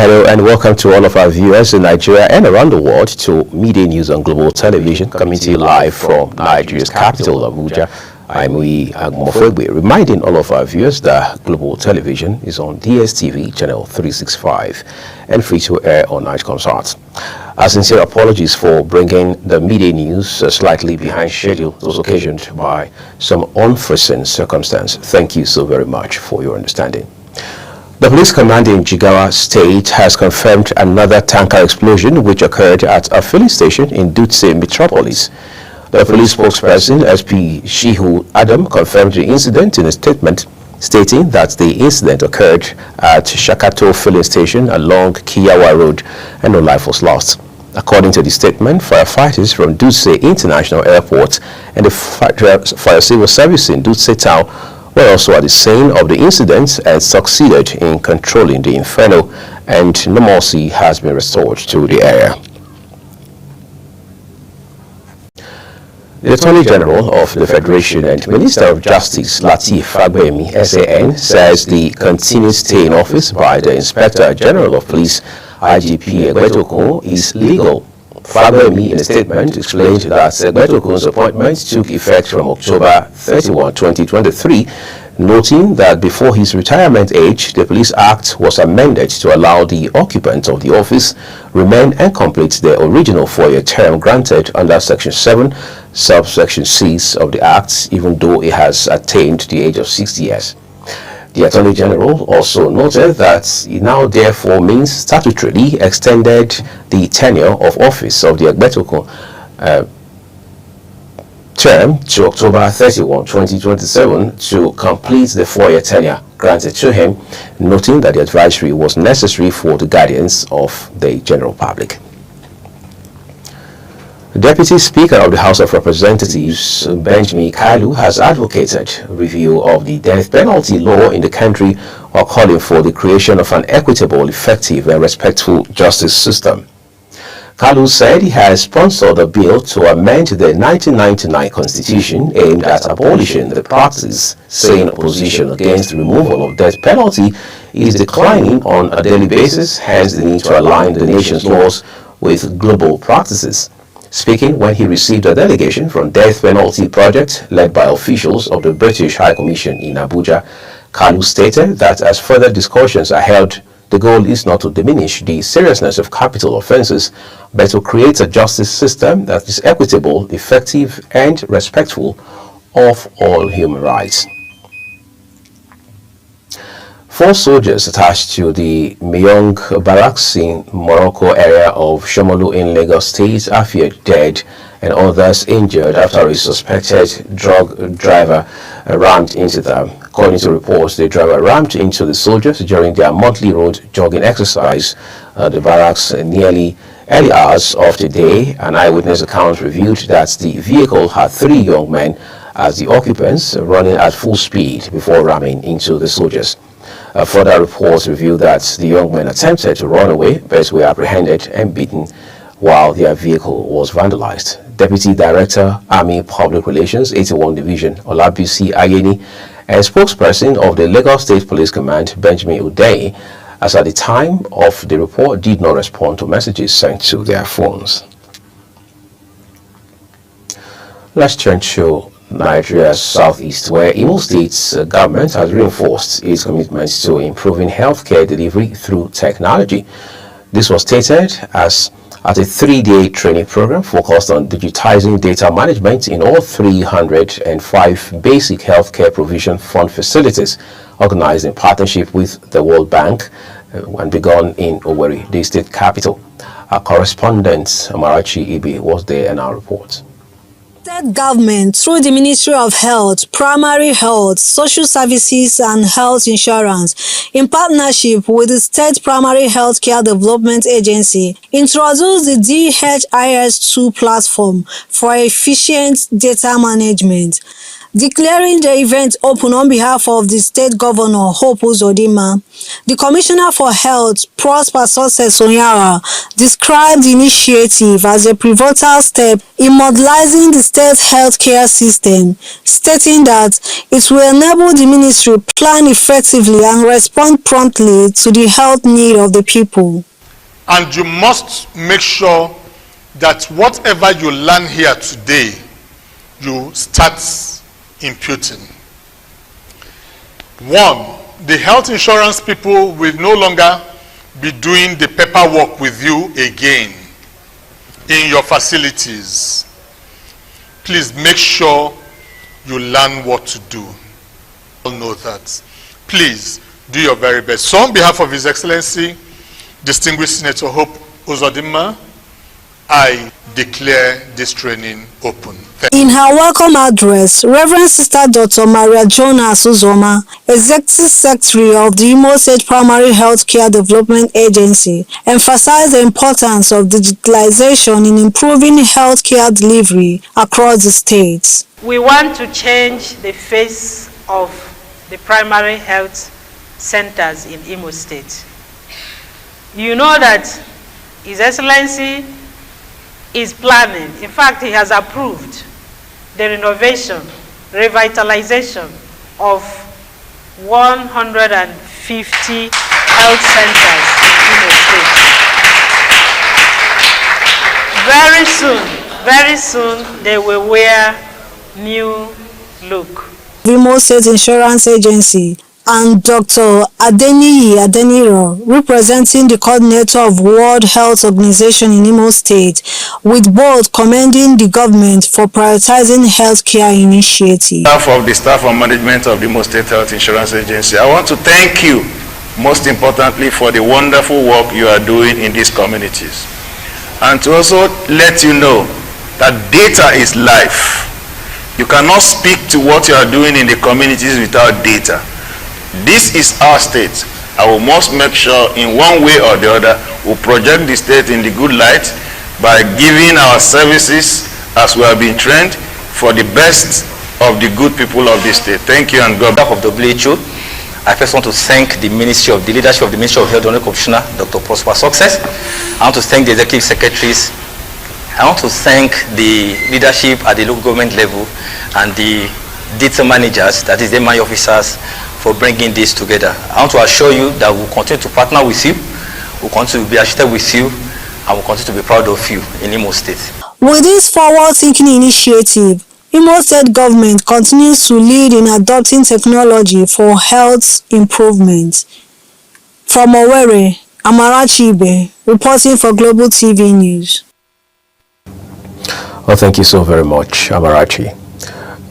Hello and welcome to all of our viewers in Nigeria and around the world to Midday News on Global Television, coming to you live from Nigeria's capital, Abuja. I'm Agmofegbe, reminding all of our viewers that Global Television is on DSTV channel 365 and free to air on Night Consult. Our sincere apologies for bringing the Midday News slightly behind schedule. It was occasioned by some unforeseen circumstance. Thank you so very much for your understanding. The police command in Jigawa State has confirmed another tanker explosion which occurred at a filling station in Dutse Metropolis. The police spokesperson, SP Shehu Adam, confirmed the incident in a statement, stating that the incident occurred at Shakato filling station along Kiyawa Road and no life was lost. According to the statement, firefighters from Dutse International Airport and the Fire Civil Service in Dutse Town were also at the scene of the incident and succeeded in controlling the inferno, and normalcy has been restored to the area. The Attorney General of the Federation and Minister of Justice, Lateef Fagbemi, SAN, says the continued stay in office by the Inspector General of Police, IGP Egbetokun, is legal. Fagbemi, in a statement, explained that Egbetokun's appointment took effect from October 31, 2023, noting that before his retirement age, the Police Act was amended to allow the occupant of the office remain and complete the original 4-year term granted under Section 7, subsection 6 of the Act, even though he has attained the age of 60 years. The Attorney General also noted that it now therefore means statutorily extended the tenure of office of the Egbetokun term to October 31, 2027 to complete the 4-year tenure granted to him, noting that the advisory was necessary for the guidance of the general public. The Deputy Speaker of the House of Representatives, Benjamin Kalu, has advocated review of the death penalty law in the country while calling for the creation of an equitable, effective and respectful justice system. Kalu said he has sponsored a bill to amend the 1999 Constitution aimed at abolishing the practice, saying opposition against the removal of death penalty is declining on a daily basis, hence the need to align the nation's laws with global practices. Speaking when he received a delegation from Death Penalty Project led by officials of the British High Commission in Abuja, Kalu stated that as further discussions are held, the goal is not to diminish the seriousness of capital offenses, but to create a justice system that is equitable, effective, and respectful of all human rights. 4 soldiers attached to the Myong barracks in Morocco area of Shomolu in Lagos State are feared dead and others injured after a suspected drug driver rammed into them. According to reports, the driver rammed into the soldiers during their monthly road jogging exercise at the barracks nearly early hours of the day. An eyewitness account revealed that the vehicle had 3 young men as the occupants running at full speed before ramming into the soldiers. Further reports revealed that the young men attempted to run away but were apprehended and beaten while their vehicle was vandalized. Deputy Director, Army Public Relations, 81 Division, Olabisi Ayeni, and spokesperson of the Lagos State Police Command, Benjamin Udeyi, as at the time of the report, did not respond to messages sent to their phones. Let's turn to Nigeria's southeast, where Imo State's government has reinforced its commitments to improving healthcare delivery through technology. This was stated as at a 3-day training program focused on digitizing data management in all 305 basic healthcare provision fund facilities organized in partnership with the World Bank and begun in Owerri, the state capital. Our correspondent Amarachi Ibi was there in our report. State government, through the Ministry of Health, Primary Health, Social Services and Health Insurance, in partnership with the State Primary Health Care Development Agency, introduced the DHIS2 platform for efficient data management. Declaring the event open on behalf of the State Governor, Hope Uzodinma, the Commissioner for Health, Prosper Success Onyara, described the initiative as a pivotal step in modernizing the state healthcare system, stating that it will enable the ministry plan effectively and respond promptly to the health need of the people. And you must make sure that whatever you learn here today, you start imputing. One, the health insurance people will no longer be doing the paperwork with you again in your facilities. Please make sure you learn what to do. All know that. Please do your very best. So on behalf of His Excellency, Distinguished Senator Hope Uzodinma, I declare this training open. In her welcome address, Reverend Sister Dr. Maria Jonas Uzoma, Executive Secretary of the Imo State Primary Healthcare Development Agency, emphasized the importance of digitalization in improving healthcare delivery across the states. We want to change the face of the primary health centers in Imo State. You know that His Excellency is planning, in fact he has approved the renovation, revitalization of 150 health centers in Imo State. Very soon they will wear new look. Imo State Insurance Agency and Dr. Adeniyi Adeniro, representing the coordinator of World Health Organization in Imo State, with both commending the government for prioritizing healthcare initiatives. On behalf of the staff and management of the Imo State Health Insurance Agency, I want to thank you, most importantly, for the wonderful work you are doing in these communities. And to also let you know that data is life. You cannot speak to what you are doing in the communities without data. This is our state. I will must make sure in one way or the other we project the state in the good light by giving our services as we have been trained for the best of the good people of this state. Thank you and God. Of WHO, I first want to thank the leadership of the Ministry of Health, Honorable Commissioner Dr. Prosper Success. I want to thank the executive secretaries. I want to thank the leadership at the local government level and the data managers, that is the MI officers, for bringing this together. I want to assure you that we'll continue to partner with you, we'll continue to be associated with you, and we'll continue to be proud of you in Imo State. With this forward-thinking initiative, Imo State government continues to lead in adopting technology for health improvement. From Owerri, Amarachi Ibe, reporting for Global TV News. Well, thank you so very much, Amarachi.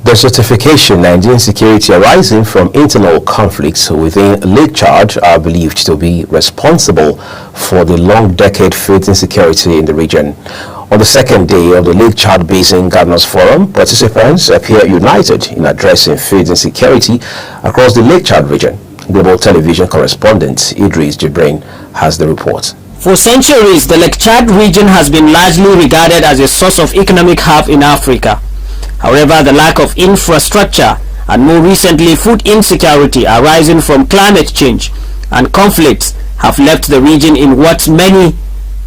The certification Nigerian security arising from internal conflicts within Lake Chad are believed to be responsible for the long decade food insecurity in the region. On the second day of the Lake Chad Basin Governors Forum, participants appear united in addressing food insecurity across the Lake Chad region. Global Television correspondent Idris Jibrin has the report. For centuries, the Lake Chad region has been largely regarded as a source of economic hub in Africa. However, the lack of infrastructure and more recently food insecurity arising from climate change and conflicts have left the region in what many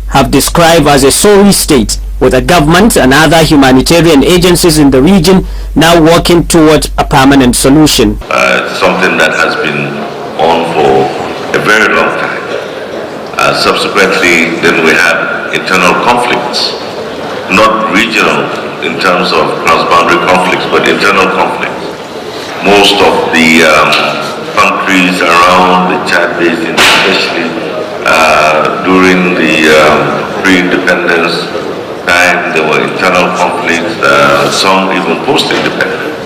have described as a sorry state, with the government and other humanitarian agencies in the region now working towards a permanent solution. Something that has been on for a very long time. Subsequently, then we had internal conflicts, not regional in terms of transboundary conflicts, but internal conflicts. Most of the countries around the Chad Basin, especially during the pre-independence time, there were internal conflicts, some even post-independence.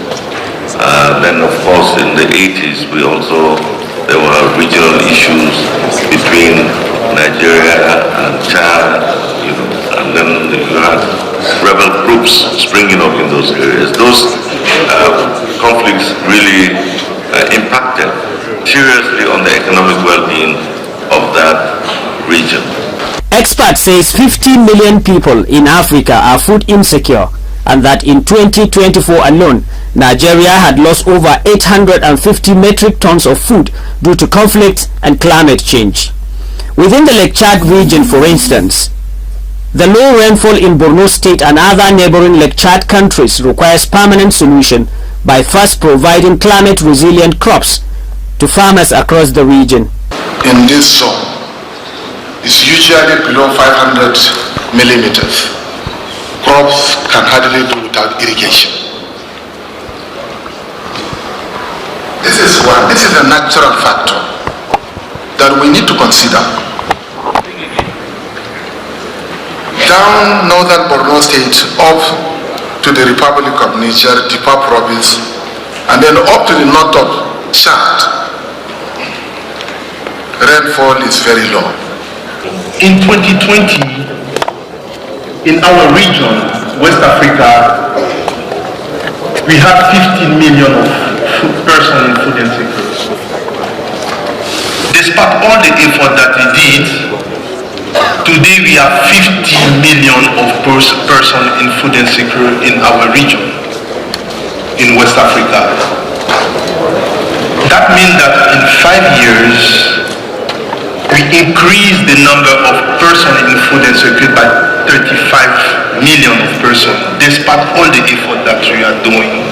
Then of course in the 80s, there were regional issues between Nigeria and Chad, and then you had rebel groups springing up in those areas. Those conflicts really impacted seriously on the economic well-being of that region. Experts say 50 million people in Africa are food insecure, and that in 2024 alone, Nigeria had lost over 850 metric tons of food due to conflict and climate change. Within the Lake Chad region, for instance, the low rainfall in Borno State and other neighboring Lake Chad countries requires permanent solution by first providing climate-resilient crops to farmers across the region. In this zone, it's usually below 500 millimeters. Crops can hardly do without irrigation. This is a natural factor that we need to consider. Down northern Borno State, up to the Republic of Niger, Dipa province, and then up to the north of Chad, rainfall is very low. In 2020, in our region, West Africa, we had 15 million of persons in food insecurity. Despite all the effort that we did, today we have 50 million of persons in food insecurity in our region, in West Africa. That means that in 5 years, we increased the number of persons in food insecurity by 35 million of persons, despite all the effort that we are doing.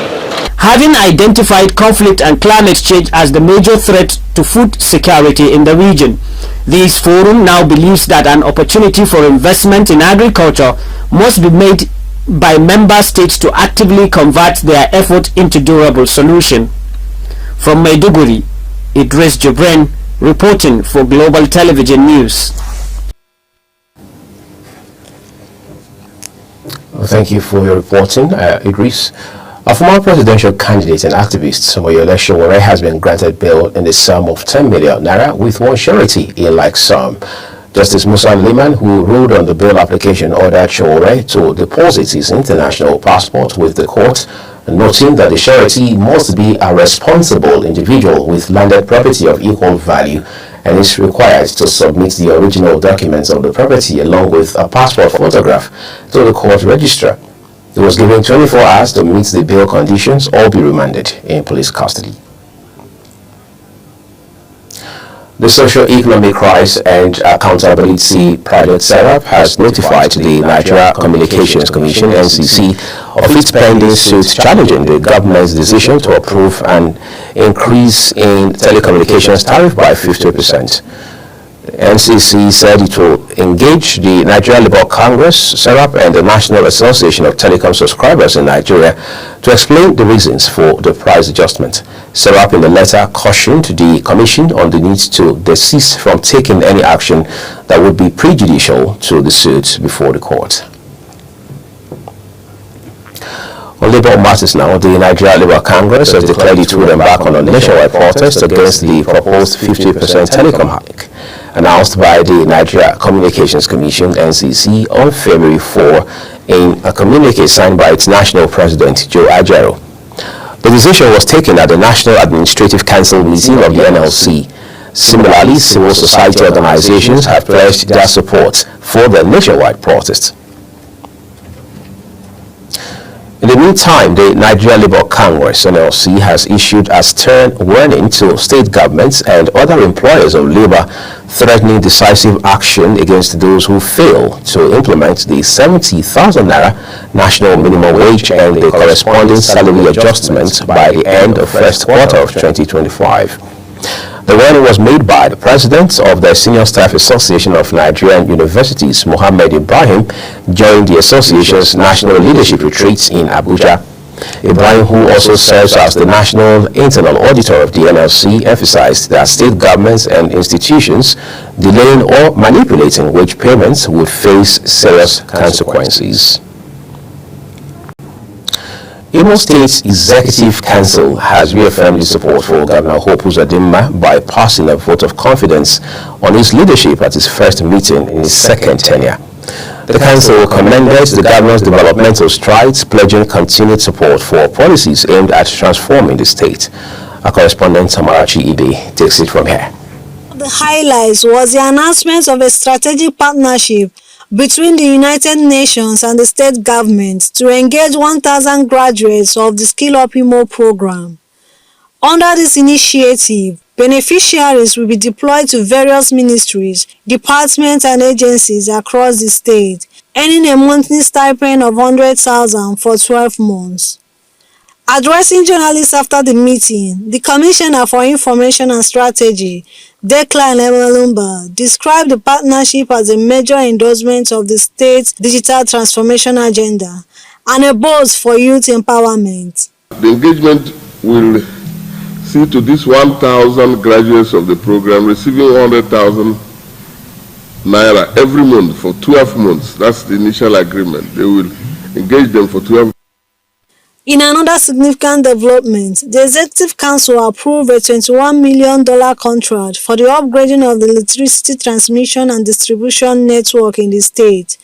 Having identified conflict and climate change as the major threat to food security in the region, this forum now believes that an opportunity for investment in agriculture must be made by member states to actively convert their effort into durable solution. From Maiduguri, Idris Jibrin reporting for Global Television News. Thank you for your reporting, Idris. A former presidential candidate and activist, Moyole Sowore, has been granted bail in the sum of 10 million naira with one surety in like sum. Justice Musa Liman, who ruled on the bail application, ordered Sowore to deposit his international passport with the court, noting that the surety must be a responsible individual with landed property of equal value and is required to submit the original documents of the property along with a passport photograph to the court registrar. He was given 24 hours to meet the bail conditions or be remanded in police custody. The Socio-Economic Crisis and Accountability Project Setup has notified the Nigeria Communications Commission (NCC) of its pending suit challenging the government's decision to approve an increase in telecommunications tariff by 50%. NCC said it will engage the Nigeria Labour Congress, SERAP, and the National Association of Telecom Subscribers in Nigeria to explain the reasons for the price adjustment. SERAP in the letter cautioned the Commission on the need to desist from taking any action that would be prejudicial to the suit before the court. On Labour matters now, the Nigeria Labour Congress has declared it would embark on a nationwide protest against the proposed 50% telecom hike announced by the Nigeria Communications Commission (NCC) on February 4 in a communique signed by its national president, Joe Ajaero. The decision was taken at the National Administrative Council meeting of the NLC. Similarly, civil society organizations have pledged their support for the nationwide protest. In the meantime, the Nigeria Labour Congress (NLC) has issued a stern warning to state governments and other employers of labor, threatening decisive action against those who fail to implement the 70,000 naira national minimum wage and the corresponding salary adjustment by the end of first quarter of 2025. The warning was made by the president of the Senior Staff Association of Nigerian Universities, Mohammed Ibrahim, during the association's national leadership retreat in Abuja. Ibrahim, who also serves as the national internal auditor of the NLC, emphasized that state governments and institutions delaying or manipulating wage payments would face serious consequences. Imo State Executive Council has reaffirmed its support for Governor Hope Uzodimma by passing a vote of confidence on his leadership at his first meeting in his second tenure. The council commended the governor's developmental strides, pledging continued support for policies aimed at transforming the state. Our correspondent Tamarachi Ide takes it from here. The highlights was the announcement of a strategic partnership between the United Nations and the state governments to engage 1,000 graduates of the Skill Up Imo program. Under this initiative, beneficiaries will be deployed to various ministries, departments and agencies across the state, earning a monthly stipend of 100,000 for 12 months. Addressing journalists after the meeting, the Commissioner for Information and Strategy, Declan Emelumba, described the partnership as a major endorsement of the state's digital transformation agenda and a boost for youth empowerment. The engagement will see to these 1,000 graduates of the program receiving 100,000 naira every month for 12 months. That's the initial agreement. They will engage them for 12 months. In another significant development, the Executive Council approved a $21 million contract for the upgrading of the electricity transmission and distribution network in the state.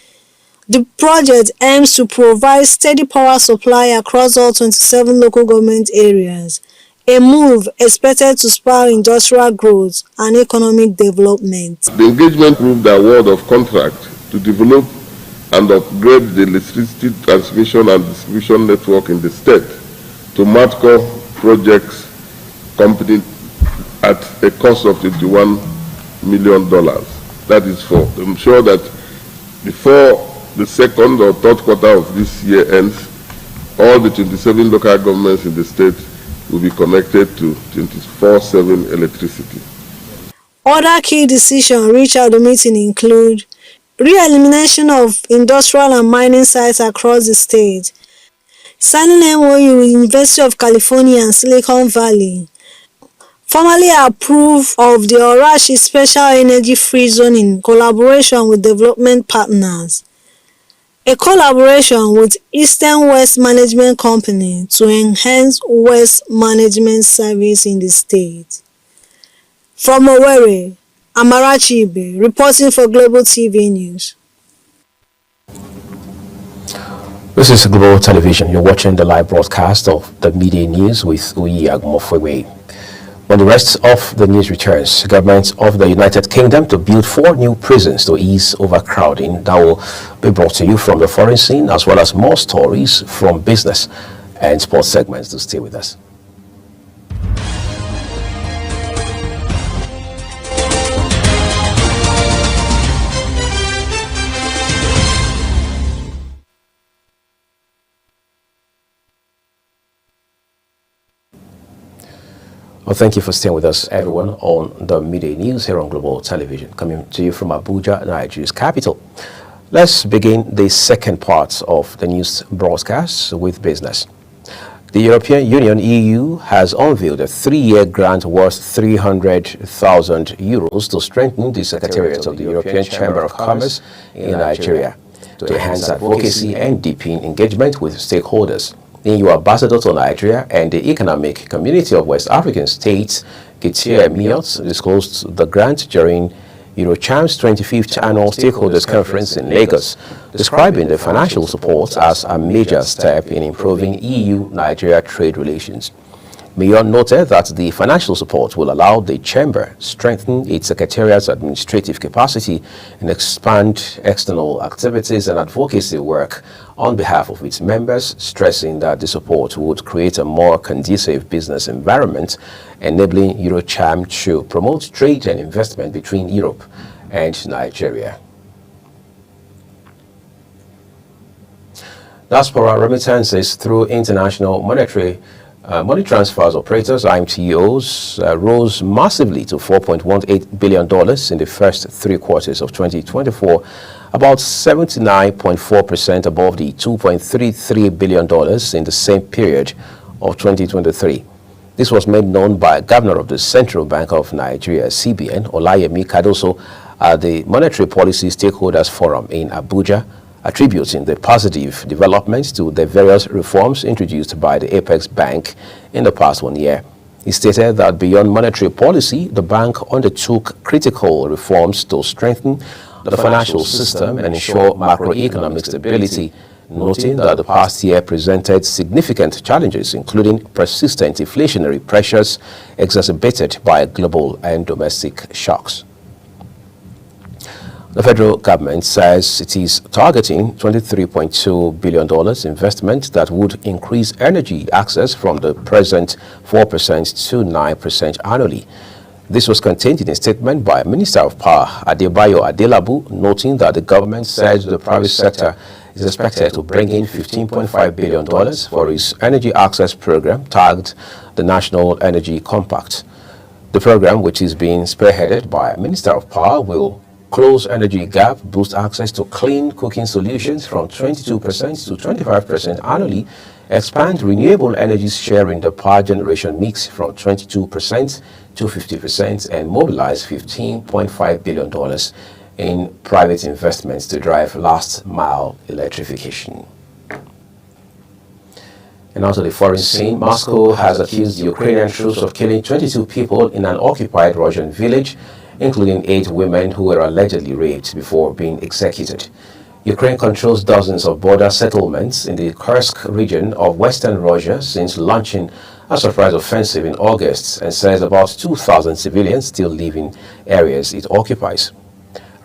The project aims to provide steady power supply across all 27 local government areas, a move expected to spur industrial growth and economic development. The engagement approved the award of contract to develop and upgrade the electricity transmission and distribution network in the state to Matco Projects Company at a cost of $21 million. That is for ensure that before the second or third quarter of this year ends, all the 27 local governments in the state will be connected to 24/7 electricity. Other key decisions reached at the meeting include re-elimination of industrial and mining sites across the state, signing MOU with University of California and Silicon Valley, formally approve of the Orashi Special Energy Free Zone in collaboration with development partners, a collaboration with Eastern West Management Company to enhance waste management service in the state. From Owerri, Amarachi Ibe, reporting for Global TV News. This is Global Television. You're watching the live broadcast of the Midday News with Uyi Agmofwewe. When the rest of the news returns, government of the United Kingdom to build 4 new prisons to ease overcrowding. That will be brought to you from the foreign scene, as well as more stories from business and sports segments. To stay with us. Well, thank you for staying with us, everyone, on the Midday News here on Global Television, coming to you from Abuja, Nigeria's capital. Let's begin the second part of the news broadcast with business. The European Union, EU, has unveiled a 3-year grant worth €300,000 to strengthen the Secretariat of the European Chamber of Commerce in Nigeria, to enhance advocacy and deepen engagement with stakeholders. EU Ambassador to Nigeria and the Economic Community of West African States, Gitia Miot, disclosed the grant during Eurocham's 25th Annual Stakeholders Conference in Lagos, describing the financial support as a major step in improving EU-Nigeria trade relations. Miot noted that the financial support will allow the Chamber strengthen its Secretariat's administrative capacity and expand external activities and advocacy work on behalf of its members, stressing that the support would create a more conducive business environment, enabling Eurocham to promote trade and investment between Europe and Nigeria. Diaspora remittances through international money transfers operators, IMTOs, rose massively to $4.18 billion in the first 3 quarters of 2024, about 79.4% above the $2.33 billion in the same period of 2023. This was made known by Governor of the Central Bank of Nigeria, CBN, Olayemi Cardoso, at the Monetary Policy Stakeholders Forum in Abuja, attributing the positive developments to the various reforms introduced by the Apex Bank in the past 1 year. He stated that beyond monetary policy, the bank undertook critical reforms to strengthen the financial system and ensure macroeconomic stability, noting that the past year presented significant challenges, including persistent inflationary pressures exacerbated by global and domestic shocks. The federal government says it is targeting $23.2 billion investment that would increase energy access from the present 4% to 9% annually. This was contained in a statement by Minister of Power Adebayo Adelabu, noting that the government said the private sector is expected to bring in $15.5 billion for its energy access program tagged the National Energy Compact. The program, which is being spearheaded by Minister of Power, will close energy gap, boost access to clean cooking solutions from 22% to 25% annually, expand renewable energies share in the power generation mix from 22% to 50%, and mobilize $15.5 billion in private investments to drive last-mile electrification. And now to the foreign scene, Moscow has accused the Ukrainian troops of killing 22 people in an occupied Russian village, including 8 women who were allegedly raped before being executed. Ukraine controls dozens of border settlements in the Kursk region of western Russia since launching a surprise offensive in August, and says about 2,000 civilians still live in areas it occupies.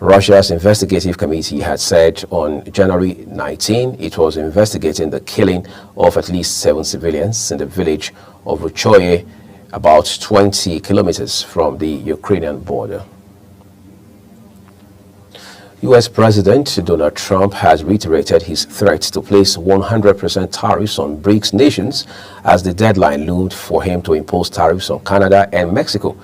Russia's investigative committee had said on January 19 it was investigating the killing of at least 7 civilians in the village of Ruchoye, about 20 kilometers from the Ukrainian border. U.S. President Donald Trump has reiterated his threat to place 100% tariffs on BRICS nations as the deadline loomed for him to impose tariffs on Canada and Mexico.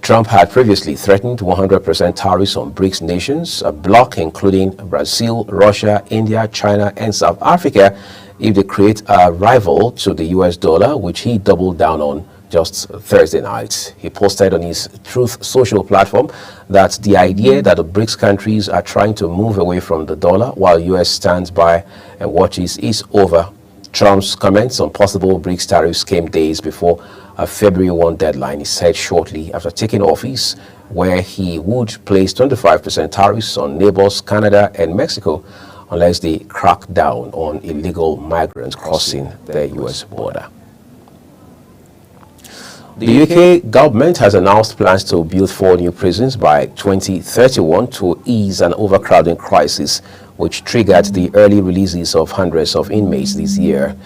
Trump had previously threatened 100% tariffs on BRICS nations, a bloc including Brazil, Russia, India, China, and South Africa, if they create a rival to the US dollar, which he doubled down on just Thursday night. He posted on his Truth Social platform that the idea that the BRICS countries are trying to move away from the dollar while US stands by and watches is over. Trump's comments on possible BRICS tariffs came days before a February 1 deadline is set shortly after taking office, where he would place 25% tariffs on neighbors Canada and Mexico unless they crack down on illegal migrants crossing the US border. The UK government has announced plans to build 4 new prisons by 2031 to ease an overcrowding crisis, which triggered the early releases of hundreds of inmates this year.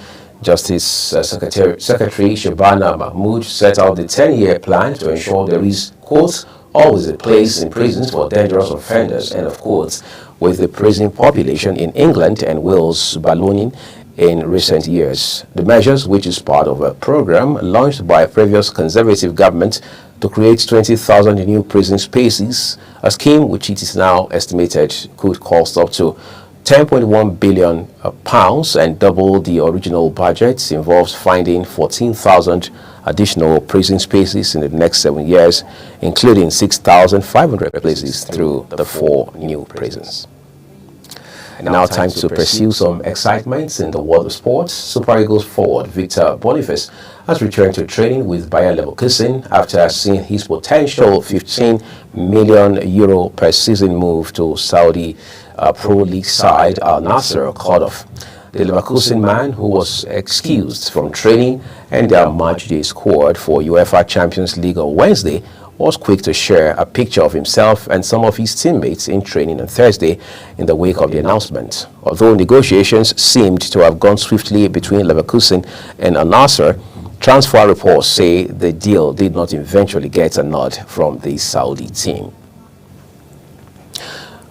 Justice Secretary Shabana Mahmood set out the 10-year plan to ensure there is, quote, always a place in prisons for dangerous offenders, end of quotes, with the prison population in England and Wales ballooning in recent years. The measures, which is part of a program launched by a previous Conservative government to create 20,000 new prison spaces, a scheme which it is now estimated could cost up to £10.1 billion and double the original budget, involves finding 14,000 additional prison spaces in the next 7 years, including 6,500 places through the 4 new prisons. And now time to pursue some excitement in the world of sports. Super Eagles forward Victor Boniface has returned to training with Bayer Leverkusen after seeing his potential €15 million per season move to Saudi Pro League side Al Nassr cut off. The Leverkusen man, who was excused from training and their matchday squad for UEFA Champions League on Wednesday, was quick to share a picture of himself and some of his teammates in training on Thursday in the wake of the announcement. Although negotiations seemed to have gone swiftly between Leverkusen and Al Nassr, transfer reports say the deal did not eventually get a nod from the Saudi team.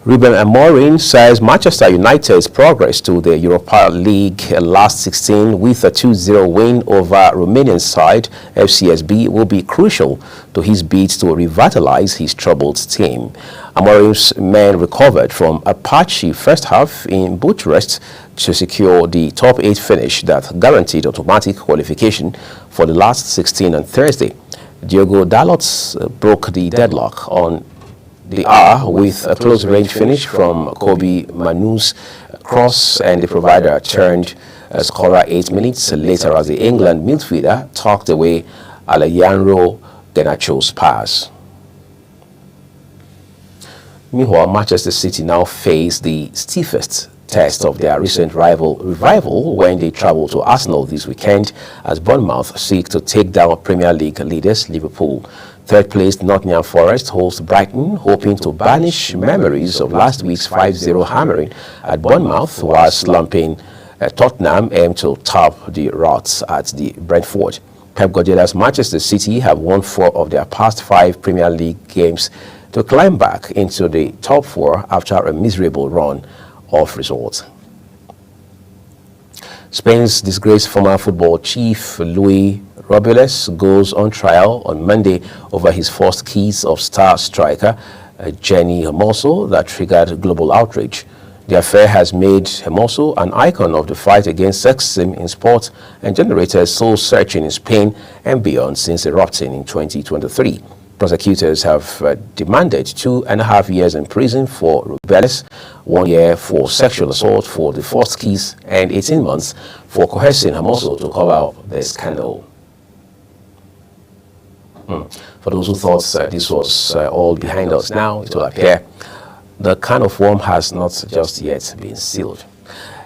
Ruben Amorim says Manchester United's progress to the Europa League last 16 with a 2-0 win over Romanian side FCSB will be crucial to his bid to revitalize his troubled team. Amorim's men recovered from a patchy first half in Bucharest to secure the top 8 finish that guaranteed automatic qualification for the last 16 on Thursday. Diogo Dalot broke the deadlock on the hour with a close-range finish from Kobe Manu's cross, and the provider turned scorer 8 minutes later as the England midfielder tucked away Alejandro Garnacho's pass. Meanwhile, Manchester City now face the stiffest test of their recent revival when they travel to Arsenal this weekend as Bournemouth seek to take down Premier League leaders Liverpool. Third place, Nottingham Forest hosts Brighton, hoping to banish memories of last week's 5-0 hammering at Bournemouth, while slumping Tottenham aim to top the Rots at the Brentford. Pep Guardiola's Manchester City have won 4 of their past 5 Premier League games to climb back into the top 4 after a miserable run of results. Spain's disgraced former football chief Luis Rubiales goes on trial on Monday over his first case of star striker Jenny Hermoso that triggered global outrage. The affair has made Hermoso an icon of the fight against sexism in sport and generated soul-searching in Spain and beyond since erupting in 2023. Prosecutors have demanded 2.5 years in prison for Rubiales, 1 year for sexual assault for the first kiss, and 18 months for coercing Hermoso to cover up the scandal. For those who thought this was all behind us now, it will appear the can of worm has not just yet been sealed.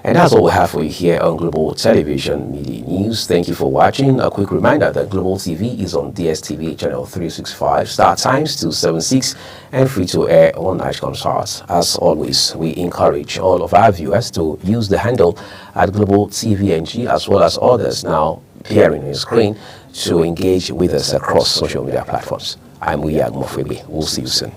And that's all we have for you here on Global Television Media News. Thank you for watching. A quick reminder that Global TV is on DSTV channel 365, start times 276, and free to air on Nightcomsat. As always, we encourage all of our viewers to use the handle at Global TVNG as well as others now appearing on your screen to engage with us across social media platforms. I'm Agumofebe. We'll see you soon.